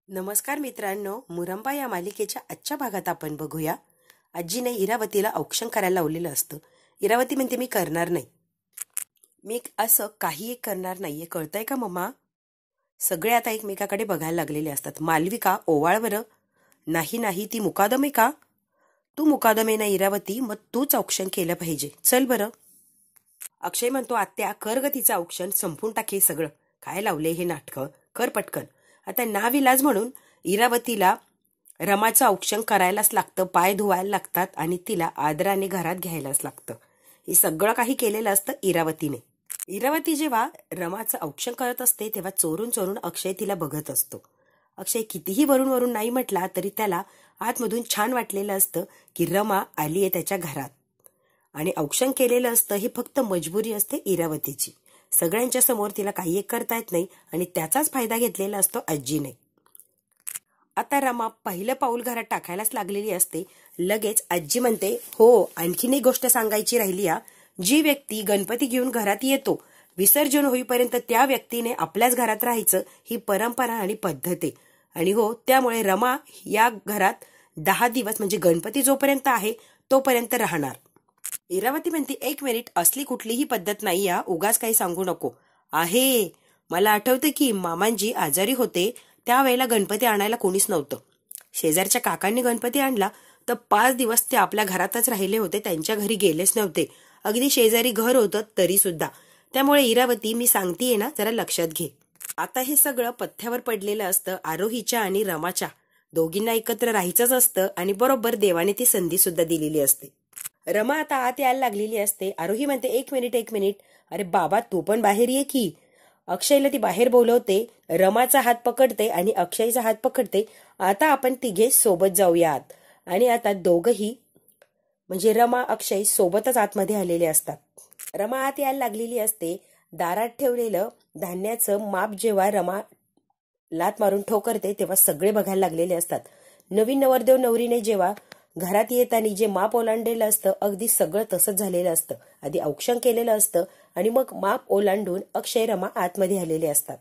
नमस्कार मित्रांनो, मुरंबा या मालिकेच्या आजच्या भागात आपण बघूया. आजीने इरावतीला औक्षण करायला लावलेलं असतं. इरावती म्हणते मी करणार नाही. मी असं काही एक करणार नाहीये, कळतंय का मम्मा? सगळे आता एकमेकाकडे बघायला लागलेले असतात. मालविका ओवाळ बरं. नाही नाही, ती मुकादमे का? तू मुकादमे ना इरावती, मग तूच औक्षण केलं पाहिजे. चल बरं. अक्षय म्हणतो आत्या कर ग तिचं औक्षण, संपून टाके सगळं. काय लावले हे नाटकं, कर पटकन. आता नाविलाज म्हणून इरावतीला रमाचं औक्षण करायलाच लागतं, पाय धुवायला लागतात आणि तिला आदराने घरात घ्यायलाच लागतं. हे सगळं काही केलेलं असतं इरावतीने. इरावती जेव्हा रमाचं औक्षण करत असते तेव्हा चोरून चोरून अक्षय तिला बघत असतो. अक्षय कितीही वरून वरून नाही म्हटला तरी त्याला आतमधून छान वाटलेलं असतं की रमा आलीये त्याच्या घरात. आणि औक्षण केलेलं असतं ही फक्त मजबुरी असते इरावतीची. सगळ्यांच्या समोर तिला काही एक करता येत नाही आणि त्याचाच फायदा घेतलेला असतो आजीने. आता रमा पहिलं पाऊल घरात टाकायलाच लागलेली असते. लगेच आजी म्हणते, हो आणखीन एक गोष्ट सांगायची राहिली या. जी व्यक्ती गणपती घेऊन घरात येतो, विसर्जन होईपर्यंत त्या व्यक्तीने आपल्याच घरात राहायचं, ही परंपरा आणि पद्धत आहे. आणि हो, त्यामुळे रमा या घरात 10 दिवस म्हणजे गणपती जोपर्यंत आहे तोपर्यंत राहणार. इरावती म्हणते, एक मिनिट, असली कुठलीही पद्धत नाही या, उगाच काही सांगू नको. आहे, मला आठवते की मामांजी आजारी होते त्यावेळेला गणपती आणायला कोणीच नव्हतं. शेजारच्या काकांनी गणपती आणला तर 5 दिवस ते आपल्या घरातच राहिले होते, त्यांच्या घरी गेलेच नव्हते. अगदी शेजारी घर होतं तरी सुद्धा. त्यामुळे इरावती, मी सांगतेय ना, जरा लक्षात घे. आता हे सगळं पथ्यावर पडलेलं असतं. आरोहीच्या आणि रमाच्या दोघींना एकत्र राहायचंच असतं आणि बरोबर देवाने ती संधी सुद्धा दिलेली असते. रमा आता आत यायला लागलेली असते. आरोही म्हणते, एक मिनिट, अरे बाबा तू पण बाहेर ये की. अक्षयला ती बाहेर बोलवते, रमाचा हात पकडते आणि अक्षयचा हात पकडते. आता आपण तिघे सोबत जाऊयात. आणि आता दोघही म्हणजे रमा अक्षय सोबतच आतमध्ये आलेले असतात. रमा आत यायला लागलेली असते. दारात ठेवलेलं धान्याचं माप जेव्हा रमा लात मारून ठोकरते तेव्हा सगळे बघायला लागलेले असतात. नवीन नवरदेव नवरीने जेव्हा घरात येताना जे माप ओलांडलेलं असतं, अगदी सगळं तसंच झालेलं असतं. आधी औक्षण केलेलं असतं आणि मग माप ओलांडून अक्षय रमा आतमध्ये आलेले असतात.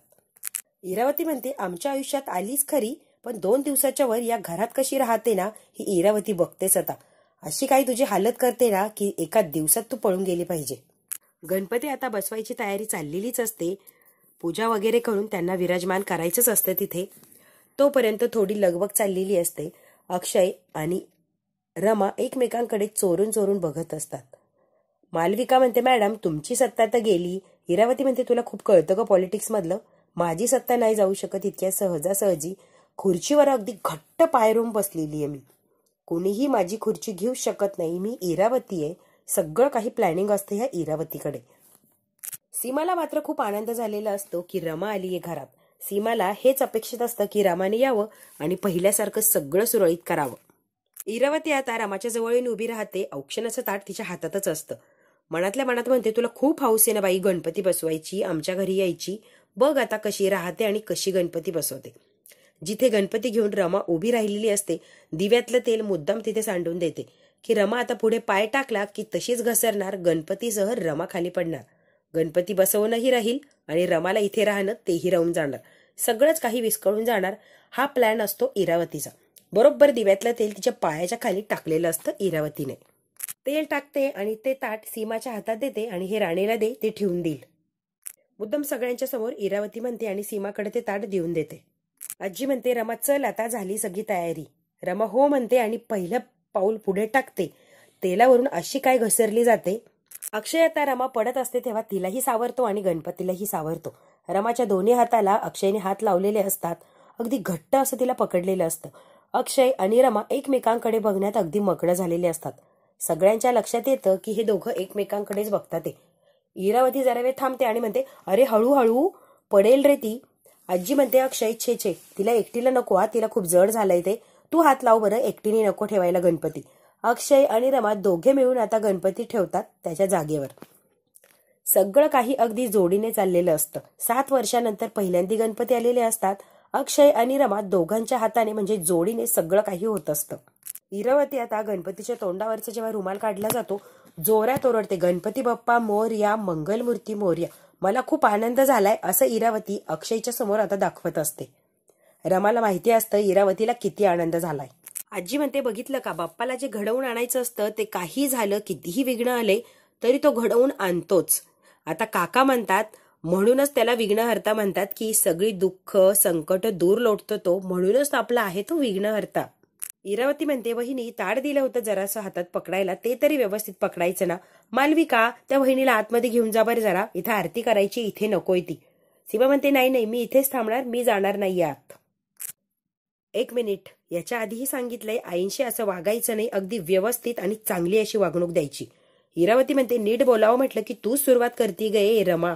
इरावती म्हणते, आमच्या आयुष्यात आलीच खरी, पण 2 दिवसाच्या वर या घरात कशी राहते ना ही इरावती बघतेच आता. अशी काही तुझी हालत करते ना की एका दिवसात तू पळून गेली पाहिजे. गणपती आता बसवायची तयारी चाललेलीच असते. पूजा वगैरे करून त्यांना विराजमान करायचंच असतं तिथे. तोपर्यंत थोडी लगबग चाललेली असते. अक्षय आणि रमा एकमेकांकडे चोरून चोरून बघत असतात. मालविका म्हणते, मॅडम तुमची सत्ता तर गेली. इरावती म्हणते, तुला खूप कळतं का पॉलिटिक्स मधलं? माझी सत्ता नाही जाऊ शकत इतक्या सहजासहजी. खुर्चीवर अगदी घट्ट पायरून बसलेली आहे मी. कोणीही माझी खुर्ची घेऊ शकत नाही. मी इरावती आहे. सगळं काही प्लॅनिंग असतं ह्या इरावतीकडे. सीमाला मात्र खूप आनंद झालेला असतो की रमा आलीये घरात. सीमाला हेच अपेक्षित असतं की रमाने यावं आणि पहिल्यासारखं सगळं सुरळीत करावं. इरावती आता रमाच्या जवळ येऊन उभी राहते. औक्षणाचं ताट तिच्या हातातच असतं. मनातल्या मनात म्हणते, तुला खूप हौस आहे ना बाई गणपती बसवायची, आमच्या घरी यायची. बघ आता कशी राहते आणि कशी गणपती बसवते. जिथे गणपती घेऊन रमा उभी राहिलेली असते, दिव्यातलं तेल मुद्दाम तिथे सांडून देते की रमा आता पुढे पाय टाकला की तशीच घसरणार. गणपतीसह रमा खाली पडणार. गणपती बसवणंही राहील आणि रमाला इथे राहणं तेही राहून जाणार. सगळंच काही विस्कळून जाणार. हा प्लॅन असतो इरावतीचा. बरोबर दिव्यातलं तेल तिच्या पायाच्या खाली टाकलेलं असतं इरावतीने. तेल टाकते आणि ते ताट सीमाच्या हातात देते आणि हे राणीला दे, ते ठेवून देईल. मुद्दाम सगळ्यांच्या समोर इरावती म्हणते आणि सीमाकडे ते ताट देऊन देते. आजी म्हणते, रमा चल आता झाली सगळी तयारी. रमा हो म्हणते आणि पहिलं पाऊल पुढे टाकते. तेलावरून अशी काय घसरली जाते. अक्षय आता रमा पडत असते तेव्हा तिलाही सावरतो आणि गणपतीलाही सावरतो. रमाच्या दोन्ही हाताला अक्षयने हात लावलेले असतात. अगदी घट्ट असं तिला पकडलेलं असतं. अक्षय आणि रमा एकमेकांकडे बघण्यात अगदी मग्न झालेले असतात. सगळ्यांच्या लक्षात येतं की हे दोघं एकमेकांकडेच बघतात. इरावती जरा वेळ थांबते आणि म्हणते, अरे हळूहळू पडेल रे ती. आजी म्हणते, अक्षय छे, तिला एकटीला नको हा, तिला खूप जड झालंय ते. तू हात लाव बरं, एकटीने नको ठेवायला गणपती. अक्षय आणि रमा दोघे मिळून आता गणपती ठेवतात त्याच्या जागेवर. सगळं काही अगदी जोडीने चाललेलं असतं. 7 वर्षानंतर पहिल्यांदा गणपती आलेले असतात. अक्षय आणि रमा दोघांच्या हाताने म्हणजे जोडीने सगळं काही होत असतं. इरावती आता गणपतीच्या तोंडावरचा जेव्हा रुमाल काढला जातो, जोरात ओरडते, गणपती बाप्पा मोरया, मंगलमूर्ती मोरया. मला खूप आनंद झालाय असं इरावती अक्षयच्या समोर आता दाखवत असते. रमाला माहिती असतं इरावतीला किती आनंद झालाय. आजी म्हणते, बघितलं का, बाप्पाला जे घडवून आणायचं असतं ते काही झालं, कितीही विघ्न आले तरी तो घडवून आणतोच. आता काका म्हणतात, म्हणूनच त्याला विघ्नहर्ता म्हणतात, की सगळी दुःख संकट दूर लोटतो तो, म्हणूनच आपला आहे तो विघ्नहर्ता. इरावती म्हणते, वहिनी ताड दिलं होतं जरासं हातात पकडायला, ते तरी व्यवस्थित पकडायचं ना. मालविका, त्या वहिनीला आतमध्ये घेऊन जा बरं जरा, इथं आरती करायची, इथे नकोय ती. सीमा म्हणते, नाही नाही, मी इथेच थांबणार, मी जाणार नाही आत. 1 मिनिट, याच्या आधीही सांगितलंय आईंशी असं वागायचं नाही, अगदी व्यवस्थित आणि चांगली अशी वागणूक द्यायची. इरावती म्हणते, नीट बोलावं म्हटलं की तू सुरुवात करती गे रमा.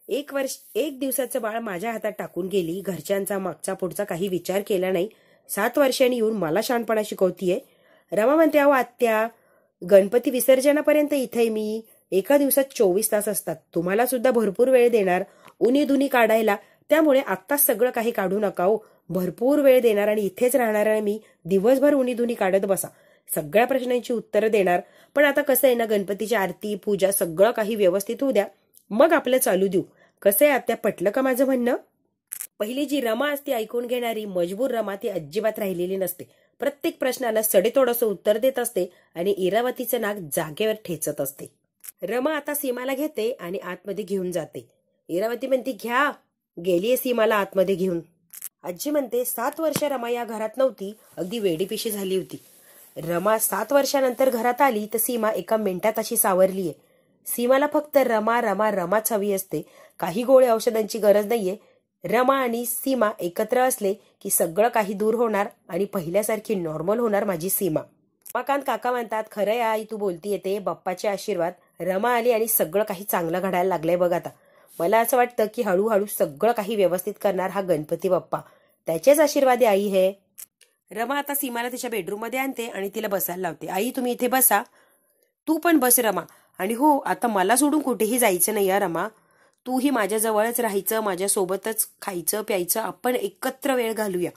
1 दिवसाचं बाळ माझ्या हातात टाकून गेली, घरच्यांचा मागचा पुढचा काही विचार केला नाही, 7 वर्षांनी येऊन मला शहाणपणा शिकवतीये. रमा म्हणते, अहो आत्या, गणपती विसर्जनापर्यंत इथे मी, एका दिवसात 24 तास असतात, तुम्हाला सुद्धा भरपूर वेळ देणार उनी दुनी काढायला, त्यामुळे आत्ताच सगळं काही काढू नका हो, भरपूर वेळ देणार आणि इथेच राहणार आहे मी, दिवसभर उनी दुनी काढत बसा, सगळ्या प्रश्नांची उत्तरं देणार. पण आता कसं आहे ना, गणपतीची आरती पूजा सगळं काही व्यवस्थित होऊ द्या, मग आपलं चालू देऊ. कसं आहे आत्या, पटलं का माझं म्हणणं? पहिली जी रमा असते ऐकून घेणारी मजबूर रमा, ती अजिबात राहिलेली नसते. प्रत्येक प्रश्नाला सडेतोड असं उत्तर देत असते आणि इरावतीचं नाक जागेवर ठेचत असते. रमा आता सीमाला घेते आणि आतमध्ये घेऊन जाते. इरावती म्हणते, घ्या. गेलीये सीमाला आतमध्ये घेऊन. आजी म्हणते, 7 वर्ष रमा या घरात नव्हती, अगदी वेडीपिशी झाली होती. रमा 7 वर्षानंतर घरात आली तर सीमा एका मिनिटात अशी सावरलीये. सीमाला फक्त रमा रमा रमाच हवी असते, काही गोळ्या औषधांची गरज नाहीये. रमा आणि सीमा एकत्र असले की सगळं काही दूर होणार आणि पहिल्यासारखी नॉर्मल होणार माझी सीमा. रमाकांत काका म्हणतात, खरंय आई तू बोलती येते, बाप्पाचे आशीर्वाद. रमा आली आणि सगळं काही चांगलं घडायला लागलंय बघ आता. मला असं वाटतं की हळूहळू सगळं काही व्यवस्थित करणार हा गणपती बाप्पा, त्याचेच आशीर्वाद आई हे. रमा आता सीमाला तिच्या बेडरूम मध्ये आणते आणि तिला बसायला लावते. आई तुम्ही इथे बसा, तू पण बस रमा. आणि हो, आता मला सोडून कुठेही जायचं नाही या रमा, तूही माझ्याजवळच राहायचं, माझ्यासोबतच खायचं प्यायचं, आपण एकत्र वेळ घालूया.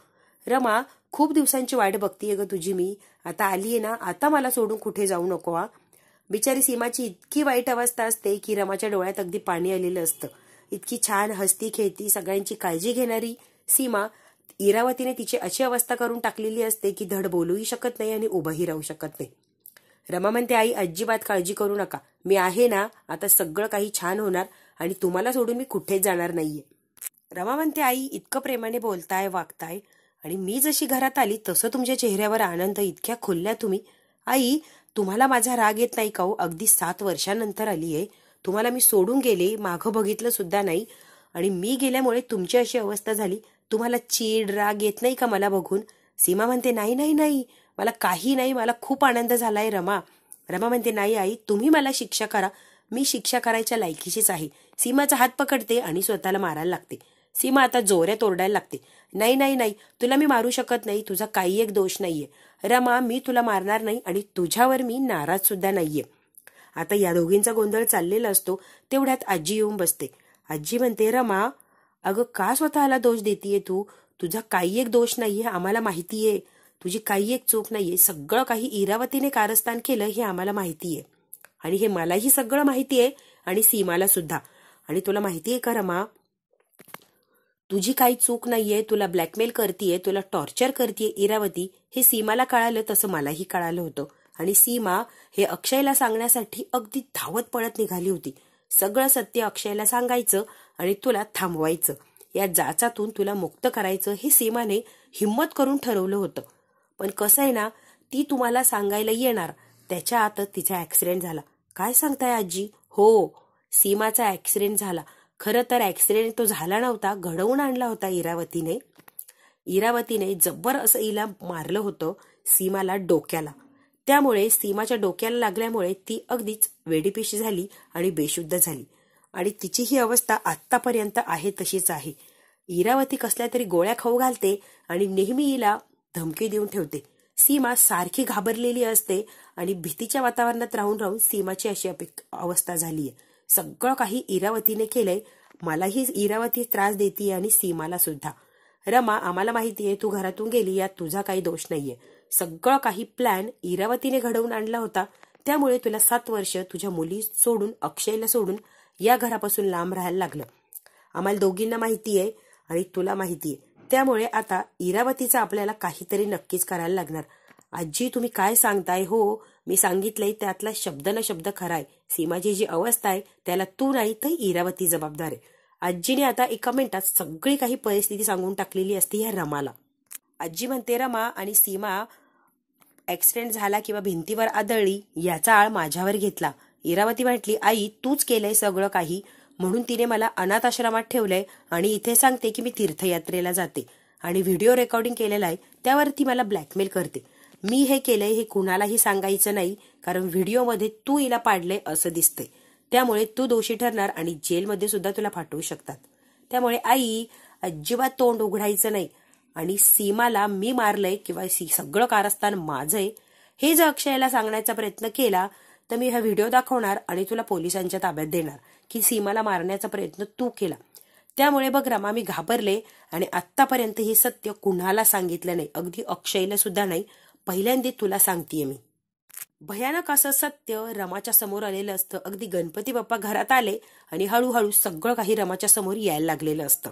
रमा, खूप दिवसांची वाट बघतीये ग तुझी मी, आता आलीये ना, आता मला सोडून कुठे जाऊ नको हा. बिचारी सीमाची इतकी वाईट अवस्था असते की रमाच्या डोळ्यात अगदी पाणी आलेलं असतं. इतकी छान हसती खेळती सगळ्यांची काळजी घेणारी सीमा, इरावतीने तिची अशी अवस्था करून टाकलेली असते की धड बोलूही शकत नाही आणि उभंही राहू शकत नाही. रमा म्हणते, आई अजिबात काळजी करू नका, मी आहे ना, आता सगळं काही छान होणार आणि तुम्हाला सोडून मी कुठेच जाणार नाहीये. रमा म्हणते, आई इतकं प्रेमाने बोलताय वागताय आणि मी जशी घरात आली तसं तुमच्या चेहऱ्यावर आनंद, इतक्या खुलल्या तुम्ही. आई, तुम्हाला माझा राग येत नाही का हो? अगदी 7 वर्षांनंतर आलीये, तुम्हाला मी सोडून गेले, मागं बघितलं सुद्धा नाही आणि मी गेल्यामुळे तुमची अशी अवस्था झाली, तुम्हाला चीड राग येत नाही का मला बघून? सीमा म्हणते, नाही नाही नाही, मला काही नाही, मला खूप आनंद झालाय रमा. रमा म्हणते, नाही आई, तुम्ही मला शिक्षा करा, मी शिक्षा करायच्या लायकीचीच आहे. सीमाचा हात पकडते आणि स्वतःला मारायला लागते. सीमा आता जोऱ्यात ओरडायला लागते, नाही नाही नाही, तुला मी मारू शकत नाही, तुझा काही एक दोष नाहीये. रमा, मी तुला मारणार नाही आणि तुझ्यावर मी नाराज सुद्धा नाहीये. आता या दोघींचा गोंधळ चाललेला असतो तेवढ्यात आजी येऊन बसते. आजी म्हणते, रमा अगं का स्वतःला दोष देतीये तू? तुझा काही एक दोष नाहीये, आम्हाला माहितीये, तुझी काही एक चूक नाहीये, सगळं काही इरावतीने कारस्थान केलं हे आम्हाला माहितीये आणि हे मलाही सगळं माहितीये आणि सीमाला सुद्धा. आणि तुला माहितीये का रमा, तुझी काही चूक नाहीये, तुला ब्लॅकमेल करतीये, तुला टॉर्चर करतीये इरावती, हे सीमाला कळालं तसं मलाही कळालं होतं आणि सीमा हे अक्षयला सांगण्यासाठी अगदी धावत पळत निघाली होती. सगळं सत्य अक्षयला सांगायचं आणि तुला थांबवायचं, या जाचातून तुला मुक्त करायचं हे सीमाने हिम्मत करून ठरवलं होतं. पण कसं आहे ना, ती तुम्हाला सांगायला येणार त्याच्या आतच तिचा ऍक्सिडेंट झाला. काय सांगताय आजी? हो, सीमाचा ऍक्सिडेंट झाला. खरं तर ऍक्सिडेंट तो झाला नव्हता, घडवून आणला होता इरावतीने. इरावतीने जब्बर असं हिला मारलं होतं सीमाला डोक्याला. त्यामुळे सीमाच्या डोक्याला लागल्यामुळे ती अगदीच वेडीपिशी झाली आणि बेशुद्ध झाली आणि तिची ही अवस्था आतापर्यंत आहे तशीच आहे. इरावती कसल्या तरी गोळ्या खाऊ घालते आणि नेहमी हिला धमकी देऊन ठेवते. सीमा सारखी घाबरलेली असते आणि भीतीच्या वातावरणात राहून राहून सीमाची अशी अवस्था झालीये. सगळं काही इरावतीने केलंय, मलाही इरावती त्रास देतीये आणि सीमाला सुद्धा. रमा, आम्हाला माहितीये तू घरातून गेली, यात तुझा काही दोष नाहीये. सगळं काही प्लॅन इरावतीने घडवून आणला होता, त्यामुळे तुला 7 वर्ष तुझ्या मुली सोडून, अक्षयला सोडून या घरापासून लांब राहायला लागलं. आम्हाला दोघींना माहितीये आणि तुला माहितीये, त्यामुळे आता इरावतीचं आपल्याला काहीतरी नक्कीच करायला लागणार. आजी तुम्ही काय सांगताय? हो, मी सांगितलंय त्यातला शब्द न शब्द खराय. सीमाची जी अवस्था आहे त्याला तू नाही तर इरावती जबाबदार आहे. आजीने आता एका मिनिटात सगळी काही परिस्थिती सांगून टाकलेली असते ह्या रमाला. आजी म्हणते रमा आणि सीमा ऍक्सिडेंट झाला किंवा भिंतीवर आदळली याचा आळ माझ्यावर घेतला. इरावती म्हटली आई तूच केलंय सगळं काही, म्हणून तिने मला अनाथ आश्रमात ठेवलंय आणि इथे सांगते की मी तीर्थयात्रेला जाते आणि व्हिडिओ रेकॉर्डिंग केलेला आहे त्यावरती मला ब्लॅकमेल करते. मी हे केलंय हे कुणालाही सांगायचं नाही, कारण व्हिडिओमध्ये तू हिला पाडलंय असं दिसतंय. त्यामुळे तू दोषी ठरणार आणि जेलमध्ये सुद्धा तुला पाठवू शकतात. त्यामुळे आई अजिबात तोंड उघडायचं नाही आणि सीमाला मी मारलंय किंवा सगळं कारस्थान माझंय हे जर अक्षयला सांगण्याचा प्रयत्न केला तर मी हा व्हिडिओ दाखवणार आणि तुला पोलिसांच्या ताब्यात देणार की सीमाला मारण्याचा प्रयत्न तू केला. त्यामुळे बघ रमा मी घाबरले आणि आतापर्यंत हे सत्य कुणाला सांगितलं नाही, अगदी अक्षयला सुद्धा नाही. पहिल्यांदा तुला सांगतेय मी. भयानक असं सत्य रमाच्या समोर आलेलं असतं. अगदी गणपती बाप्पा घरात आले आणि हळूहळू सगळं काही रमाच्या समोर यायला लागलेलं असतं.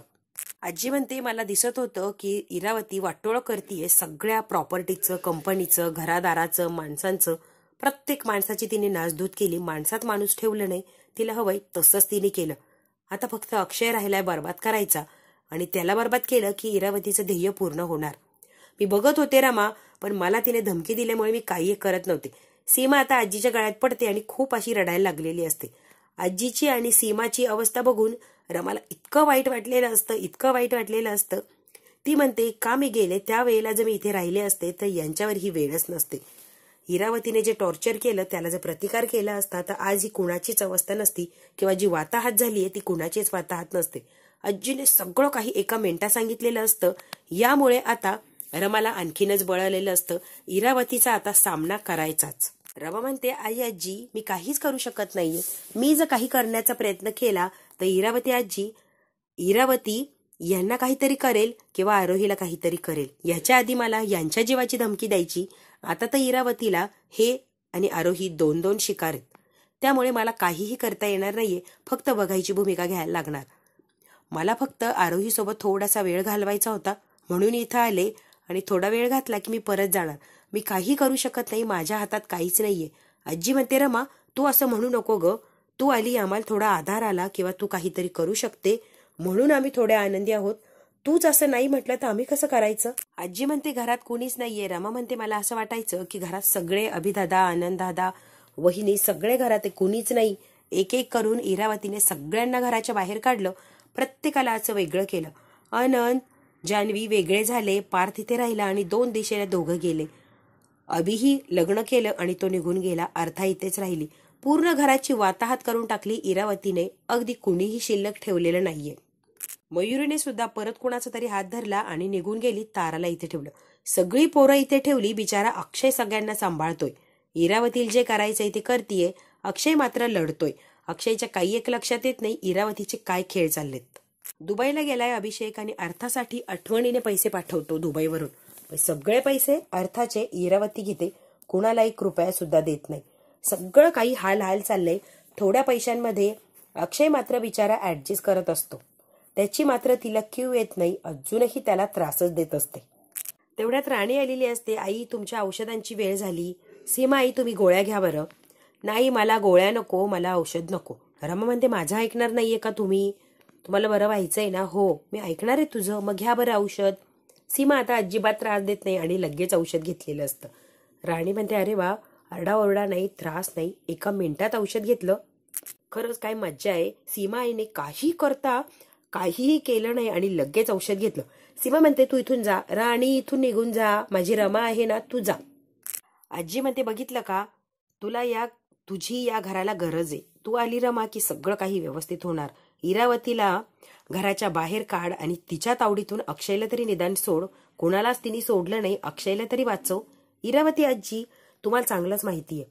आजी म्हणते मला दिसत होतं की इरावती वाटोळ करतीये सगळ्या प्रॉपर्टीचं, कंपनीचं, घरादाराचं, माणसांचं. प्रत्येक माणसाची तिने नासधूत केली. माणसात माणूस ठेवलं नाही. तिला हवंय तसंच तिने केलं. आता फक्त अक्षय राहिलाय बर्बाद करायचा आणि त्याला बर्बाद केलं की इरावतीचं ध्येय पूर्ण होणार. मी बघत होते रमा, पण मला तिने धमकी दिल्यामुळे मी काही करत नव्हते. सीमा आता आजीच्या गळ्यात पडते आणि खूप अशी रडायला लागलेली असते. आजीची आणि सीमाची अवस्था बघून रमाला इतकं वाईट वाटलेलं असतं. ती म्हणते का मी गेले त्यावेळेला जर मी इथे राहिले असते तर यांच्यावर ही वेळच नसते. इरावतीने जे टॉर्चर केलं त्याला जर प्रतिकार केला असता तर आज ही कुणाचीच अवस्था नसती किंवा जी वाताहत झालीय ती कुणाचीच वाताहत नसते. आजीने सगळं काही एका मिनिटात सांगितलेलं असतं. यामुळे आता रमाला आणखीनच बळलेलं असतं. इरावतीचा आता सामना करायचाच. रमा म्हणते आई आजी मी काहीच करू शकत नाहीये. मी जर काही करण्याचा प्रयत्न केला तर इरावती यांना काहीतरी करेल किंवा आरोहीला काहीतरी करेल. याच्या आधी मला यांच्या जीवाची धमकी द्यायची. आता तर इरावतीला हे आणि आरोही दोन दोन शिकार आहेत. त्यामुळे मला काहीही करता येणार नाहीये. फक्त बघायची भूमिका घ्यायला लागणार. मला फक्त आरोही सोबत थोडासा वेळ घालवायचा होता म्हणून इथं आले आणि थोडा वेळ घातला की मी परत जाणार. मी काही करू शकत नाही. माझ्या हातात काहीच नाहीये. आजी म्हणते रमा तू असं म्हणू नको ग. तू आली आम्हाला थोडा आधार आला किंवा तू काहीतरी करू शकते म्हणून आम्ही थोडे आनंदी आहोत. तूच असं नाही म्हटलं तर आम्ही कसं करायचं? आजी म्हणते घरात कुणीच नाहीये. रमा म्हणते मला असं वाटायचं की घरात सगळे अभिदादा, आनंददादा, वहिनी सगळे घरात कुणीच नाही. एक एक करून इरावतीने सगळ्यांना घराच्या बाहेर काढलं. प्रत्येकाला असं वेगळं केलं. आनंद, जान्हवी वेगळे झाले. पार्थ तिथे राहिला आणि दोन दिशेला दोघं गेले. अभिही लग्न केलं आणि तो निघून गेला. अर्था इथेच राहिली. पूर्ण घराची वाताहत करून टाकली इरावतीने. अगदी कुणीही शिल्लक ठेवलेलं नाहीये. मयुरीने सुद्धा परत कुणाचा तरी हात धरला आणि निघून गेली. ताराला इथे ठेवलं. सगळी पोरं इथे ठेवली. बिचारा अक्षय सगळ्यांना सांभाळतोय. इरावतीला जे करायचंय ते करतीये. अक्षय मात्र लढतोय. अक्षयच्या काही एक लक्षात येत नाही इरावतीचे काय खेळ चाललेत. दुबईला गेलाय अभिषेक आणि अर्थासाठी आठवणीने पैसे पाठवतो दुबईवरून. सगळे पैसे अर्थाचे इरावती घेते. कुणाला 1 रुपया सुद्धा देत नाही. सगळं काही हाल चाललंय. थोड्या पैशांमध्ये अक्षय मात्र बिचारा ऍडजस्ट करत असतो. त्याची मात्र तिला कीव येत नाही. अजूनही त्याला त्रासच देत असते. तेवढ्यात राणी आलेली असते. आई तुमच्या औषधांची वेळ झाली. सीमा आई तुम्ही गोळ्या घ्या बरं. नाही मला गोळ्या नको, मला औषध नको. रमा म्हणते माझं ऐकणार नाहीये का तुम्ही? तुम्हाला बरं व्हायचंय ना? हो मी ऐकणार आहे तुझं, मग घ्या बरं औषध. सीमा आता अजिबात त्रास देत नाही आणि लगेच औषध घेतलेलं असतं. राणी म्हणते अरे वा, आरडाओरडा नाही, त्रास नाही, एका मिनिटात औषध घेतलं. खरंच काय मज्जा आहे. सीमा आईने काहीही केलं नाही आणि लगेच औषध घेतलं. सीमा म्हणते तू इथून जा. राणी इथून निघून जा. माझी रमा आहे ना, तू जा. आजी म्हणते बघितलं का, तुझी या घराला गरज आहे. तू आली रमा की सगळं काही व्यवस्थित होणार. इरावतीला घराच्या बाहेर काढ आणि तिच्या तावडीतून अक्षयला तरी निदान सोड. कोणालाच तिने सोडलं नाही. अक्षयला तरी वाचव. इरावती आजी तुम्हाला चांगलंच माहितीये.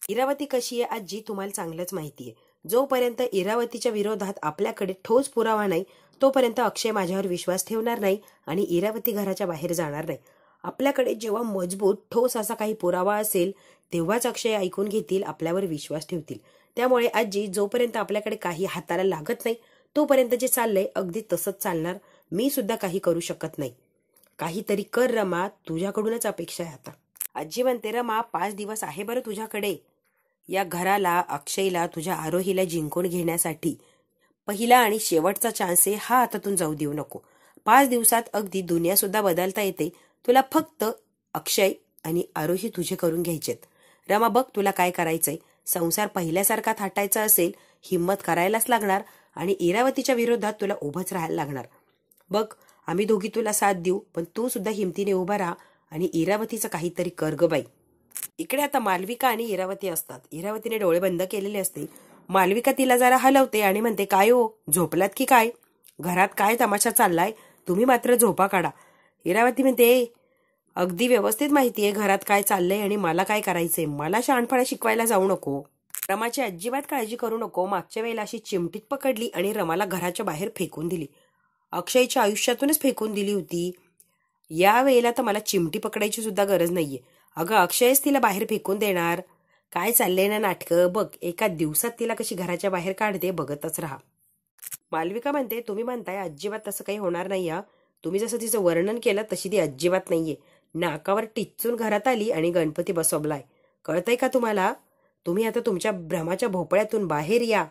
इरावती कशी आहे आजी तुम्हाला चांगलंच माहितीये. जोपर्यंत इरावतीच्या विरोधात आपल्याकडे ठोस पुरावा नाही तोपर्यंत अक्षय माझ्यावर विश्वास ठेवणार नाही आणि इरावती घराच्या बाहेर जाणार नाही. आपल्याकडे जेव्हा मजबूत ठोस असा काही पुरावा असेल तेव्हाच अक्षय ऐकून घेतील, आपल्यावर विश्वास ठेवतील. त्यामुळे आजी जोपर्यंत आपल्याकडे काही हाताला लागत नाही तोपर्यंत जे चाललंय अगदी तसंच चालणार. मी सुद्धा काही करू शकत नाही. काहीतरी कर रमा, तुझ्याकडूनच अपेक्षा आहे आता. आजी म्हणते, रमा 5 दिवस आहे बरं तुझ्याकडे या घराला, अक्षयला, तुझ्या आरोहीला जिंकून घेण्यासाठी. पहिला आणि शेवटचा चान्स आहे हा, आतातून जाऊ देऊ नको. 5 दिवसात अगदी दुनिया सुद्धा बदलता येते. तुला फक्त अक्षय आणि आरोही तुझे करून घ्यायचेत. रमा बघ तुला काय करायचंय. संसार पहिल्यासारखा थाटायचा असेल, हिम्मत करायलाच लागणार आणि इरावतीच्या विरोधात तुला उभंच राहायला लागणार. बघ आम्ही दोघी तुला साथ देऊ, पण तू सुद्धा हिमतीने उभा राहा आणि इरावतीचं काहीतरी कर ग बाई. इकडे आता मालविका आणि इरावती असतात. इरावतीने डोळे बंद केलेले असते. मालविका तिला जरा हलवते आणि म्हणते, काय हो, झोपलात की काय? घरात काय तमाशा चाललाय? तुम्ही मात्र झोपा काढा. इरावती म्हणते, अगदी व्यवस्थित माहितीये घरात काय चाललंय आणि मला काय करायचंय. मला शहाणपणा शिकवायला जाऊ नको. रमाची अजिबात काळजी करू नको. मागच्या वेळेला अशी चिमटीत पकडली आणि रमाला घराच्या बाहेर फेकून दिली. अक्षयच्या आयुष्यातूनच फेकून दिली होती. या वेळेला तर मला चिमटी पकडायची सुद्धा गरज नाहीये. अगं अक्षयच तिला बाहेर फेकून देणार. काय चाललंय ना नाटकं. बघ एका दिवसात तिला कशी घराच्या बाहेर काढते, बघतच राहा. मालविका म्हणते, तुम्ही म्हणताय अजिबात तसं काही होणार नाही. तुम्ही जसं तिचं वर्णन केलं तशी ती अजिबात नाहीये. नाकावर टिच्चून घरात आली आणि गणपती बसवलाय. कळतंय का तुम्हाला? तुम्ही आता तुमच्या भ्रमाच्या भोपळ्यातून बाहेर या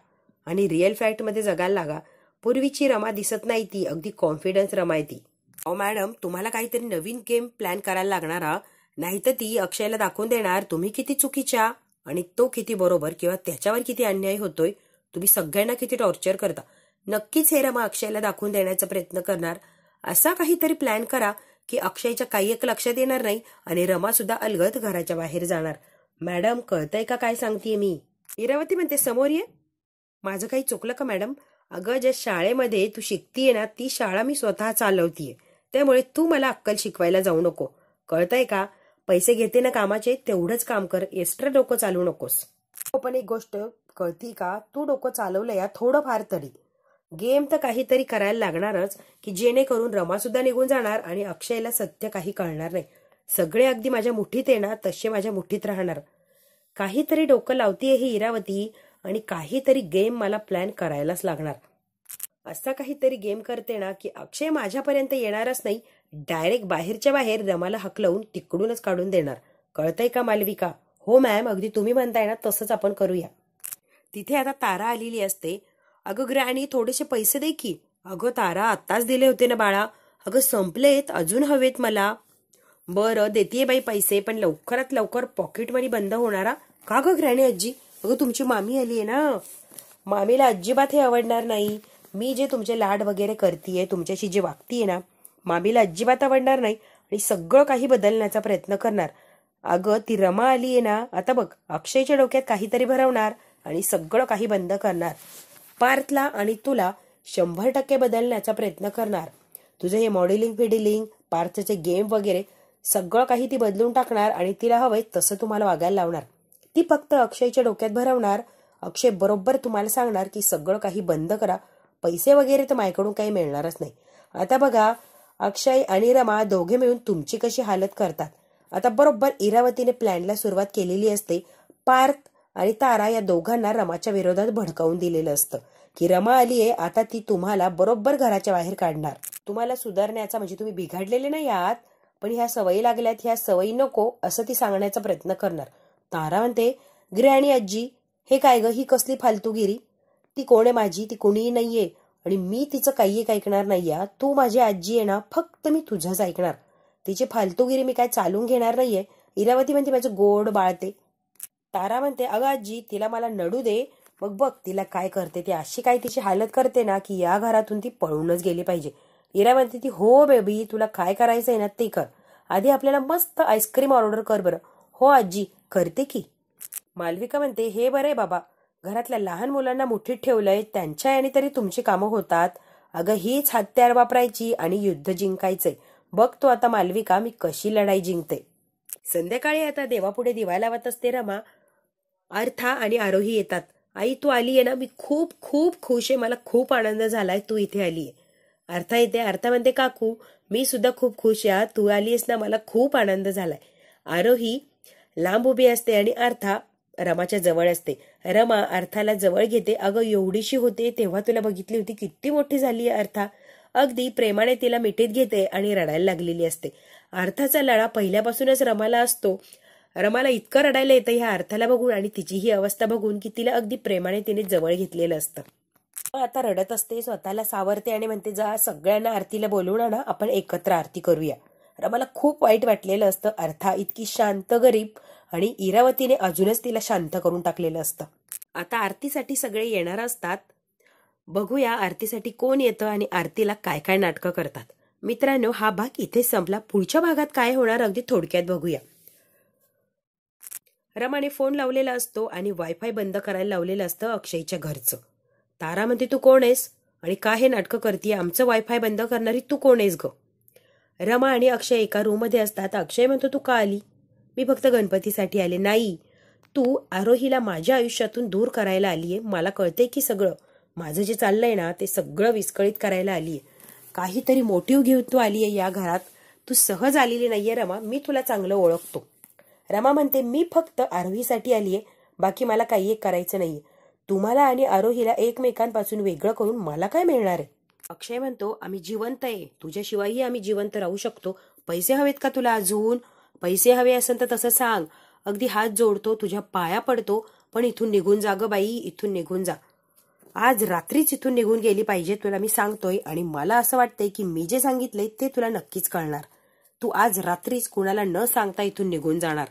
आणि रिअल फॅक्टमध्ये जगायला लागा. पूर्वीची रमा दिसत नाही ती, अगदी कॉन्फिडन्स रमा आहे ती. अहो मॅडम, तुम्हाला काहीतरी नवीन गेम प्लॅन करायला लागणार. नाहीतर ती अक्षयला दाखवून देणार तुम्ही किती चुकीच्या आणि तो किती बरोबर, किंवा त्याच्यावर किती अन्याय होतोय. तुम्ही सगळ्यांना किती टॉर्चर करता. नक्कीच हे रमा अक्षयला दाखवून देण्याचा प्रयत्न करणार. असा काहीतरी प्लॅन करा की अक्षयच्या काही एक लक्षात येणार नाही आणि रमा सुद्धा अलगद घराच्या बाहेर जाणार. मॅडम कळतंय का काय सांगतेय मी? इरावती म्हणते, समोर ये. माझं काही चुकलं का मॅडम? अगं ज्या शाळेमध्ये तू शिकतीये ना, ती शाळा मी स्वतः चालवतीये. त्यामुळे तू मला अक्कल शिकवायला जाऊ नको. कळतंय का? पैसे घेते ना कामाचे, तेवढंच काम कर. एक्स्ट्रा डोकं चालवू नकोस. पण एक गोष्ट कळती का? तू डोकं चालवलं या थोडंफार तरी. गेम तर काहीतरी करायला लागणारच की जेणेकरून रमा सुद्धा निघून जाणार आणि अक्षयला सत्य काही कळणार नाही. सगळे अगदी माझ्या मुठीत आहे ना, तसे माझ्या मुठीत राहणार. काहीतरी डोकं लावतीये ही इरावती आणि काहीतरी गेम मला प्लॅन करायलाच लागणार. असा काहीतरी गेम करते ना की अक्षय माझ्यापर्यंत येणारच नाही. डायरेक्ट बाहेरच्या बाहेर रमाला हकलवून तिकडूनच काढून देणार. कळतंय का मालविका? हो मॅम, अगदी तुम्ही म्हणताय ना तसंच आपण करूया. तिथे आता तारा आलेली असते. अगं ग्रॅनी, थोडेसे पैसे दे की. अगं तारा, आत्ताच दिले होते ना बाळा. अगं संपलेत, अजून हवेत मला. बरं देतीये बाई पैसे, पण लवकरात लवकर पॉकेट मनी बंद होणारा. का गं ग्रॅनी आजी? अगं तुमची मामी आली आहे ना. मामीला अजिबात हे आवडणार नाही. मी जे तुमचे लाड वगैरे करतीये, तुमच्याशी जे वागतीये ना, मामीला अजिबात आवडणार नाही आणि सगळं काही बदलण्याचा प्रयत्न करणार. अगं ती रमा आली आहे ना, आता बघ अक्षयच्या डोक्यात काहीतरी भरवणार आणि सगळं काही बंद करणार. पार्थला आणि तुला 100% बदलण्याचा प्रयत्न करणार. तुझं हे मॉडेलिंग फिडिलिंग, पार्थचे गेम वगैरे सगळं काही ती बदलून टाकणार आणि तिला हवंय तसं तुम्हाला वागायला लावणार. ती फक्त अक्षयच्या डोक्यात भरवणार. अक्षय बरोबर तुम्हाला सांगणार की सगळं काही बंद करा. पैसे वगैरे तर माझ्याकडून काही मिळणारच नाही. आता बघा अक्षय आणि रमा दोघे मिळून तुमची कशी हालत करतात. आता बरोबर इरावतीने प्लॅनला सुरुवात केलेली असते. पार्थ आणि तारा या दोघांना रमाच्या विरोधात भडकावून दिलेलं असतं की रमा आलीये, आता ती तुम्हाला बरोबर घराच्या बाहेर काढणार. तुम्हाला सुधारण्याचा, म्हणजे तुम्ही बिघडलेले नाही आहात, पण ह्या सवयी लागल्यात, ह्या सवयी नको असं ती सांगण्याचा प्रयत्न करणार. तारा म्हणते, ग्रॅनी आजी हे काय ग, ही कसली फालतूगिरी? ती कोण आहे माझी? ती कोणीही नाहीये आणि मी तिचं काही एक ऐकणार नाहीये. तू माझी आजी आहे ना, फक्त मी तुझंच ऐकणार. तिची फालतूगिरी मी काय चालून घेणार नाहीये. इरावती म्हणते, माझं गोड बाळते. तारा म्हणते, अगं आजी तिला मला नडू दे, मग बघ तिला काय करते. ती अशी काय तिची हालत करते ना की या घरातून ती पळूनच गेली पाहिजे. इरा म्हणते, ती हो बेबी, तुला काय करायचंय ना ते कर. आधी आपल्याला मस्त आईस्क्रीम ऑर्डर कर बरं. हो आजी करते की. मालविका म्हणते, हे बरंय बाबा, घरातल्या लहान मुलांना मुठीत ठेवलंय, त्यांच्या याने तरी तुमची कामं होतात. अगं हीच हत्यार वापरायची आणि युद्ध जिंकायचंय. बघतो आता मालविका मी कशी लढाई जिंकते. संध्याकाळी आता देवापुढे दिवा लावत असते रमा. अर्था आणि आरोही येतात. आई तू आलीये ना, मी खूप खूप खुश आहे. मला खूप आनंद झालाय तू इथे आलीये. अर्था येते. अर्था म्हणते, काकू मी सुद्धा खूप खुश आहे, तू आलीयस ना, मला खूप आनंद झालाय. आरोही लांब उभी असते आणि अर्था रमाच्या जवळ असते. रमा अर्थाला जवळ घेते. अगं एवढीशी होते तेव्हा तुला बघितली होती, किती मोठी झाली आहे अर्था. अगदी प्रेमाने तिला मिठीत घेते आणि रडायला लागलेली असते. अर्थाचा लळा पहिल्यापासूनच रमाला असतो. रमाला इतकं रडायला येतं ह्या अर्थाला बघून आणि तिची ही अवस्था बघून की तिला अगदी प्रेमाने तिने जवळ घेतलेलं असतं. आता रडत असते, स्वतःला सावरते आणि म्हणते, जा सगळ्यांना आरतीला बोलवून आणा, आपण एकत्र आरती करूया. रमाला खूप वाईट वाटलेलं असतं. अर्था इतकी शांत गरीब आणि इरावतीने अजूनच तिला शांत करून टाकलेलं असतं. आता आरतीसाठी सगळे येणार असतात. बघूया आरतीसाठी कोण येतं आणि आरतीला काय काय नाटकं करतात. मित्रांनो, हा भाग इथेच संपला. पुढच्या भागात काय होणार अगदी थोडक्यात बघूया. रमाने फोन लावलेला असतो आणि वायफाय बंद करायला लावलेलं असतं अक्षयच्या घरचं. तारा म्हणते, तू कोण आहेस आणि का हे नाटकं करतीये? आमचं वायफाय बंद करणारी तू कोण आहेस ग? रमा आणि अक्षय एका रूम मध्ये असतात. अक्षय म्हणतो, तू का आली? मी फक्त गणपतीसाठी आले. नाही, तू आरोहीला माझ्या आयुष्यातून दूर करायला आलीये. मला कळते की सगळं माझं जे चाललंय ना ते सगळं विस्कळीत करायला आलीये. काहीतरी मोटिव्ह घेऊन तू आलीये या घरात. तू सहज आलेली नाहीये रमा, मी तुला चांगलं ओळखतो. रमा म्हणते, मी फक्त आरोहीसाठी आलीये, बाकी मला काही एक करायचं नाहीये. तुम्हाला आणि आरोहीला एकमेकांपासून वेगळं करून मला काय मिळणार आहे? अक्षय म्हणतो, आम्ही जिवंत आहे, तुझ्याशिवायही आम्ही जिवंत राहू शकतो. पैसे हवेत का तुला अजून? पैसे हवे असेल तर तसं सांग. अगदी हात जोडतो, तुझ्या पाया पडतो, पण इथून निघून जा ग बाई, इथून निघून जा. आज रात्रीच इथून निघून गेली पाहिजे, तुला मी सांगतोय. आणि मला असं वाटतंय की मी जे सांगितलंय ते तुला नक्कीच कळणार. तू आज रात्रीच कुणाला न सांगता इथून निघून जाणार.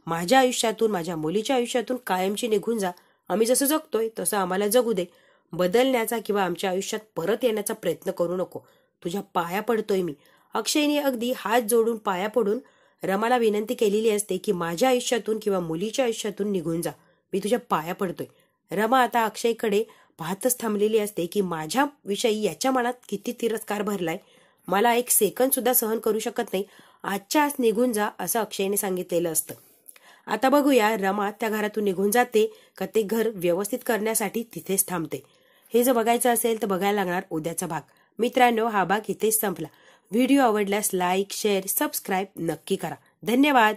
माझ्या आयुष्यातून, माझ्या मुलीच्या आयुष्यातून कायमची निघून जा. आम्ही जसं जगतोय तसं आम्हाला जगू दे. बदलण्याचा किंवा आमच्या आयुष्यात परत येण्याचा प्रयत्न करू नको. तुझ्या पाया पडतोय मी. अक्षयने अगदी हात जोडून पाया पडून रमाला विनंती केलेली असते की माझ्या आयुष्यातून किंवा मुलीच्या आयुष्यातून निघून जा, मी तुझ्या पाया पडतोय. रमा आता अक्षयकडे पाहतच थांबलेली असते की माझ्या विषयी याच्या मनात किती तिरस्कार भरलाय. मला एक सेकंद सुद्धा सहन करू शकत नाही. आजच्या आज निघून जा असं अक्षयने सांगितलेलं असतं. आता बघूया रमा त्या घरातून निघून जाते का ते घर व्यवस्थित करण्यासाठी तिथेच थांबते. हे जर बघायचं असेल तर बघायला लागणार उद्याचा भाग. मित्रांनो, हा भाग इथेच संपला. व्हिडिओ आवडल्यास लाईक, शेअर, सबस्क्राईब नक्की करा. धन्यवाद.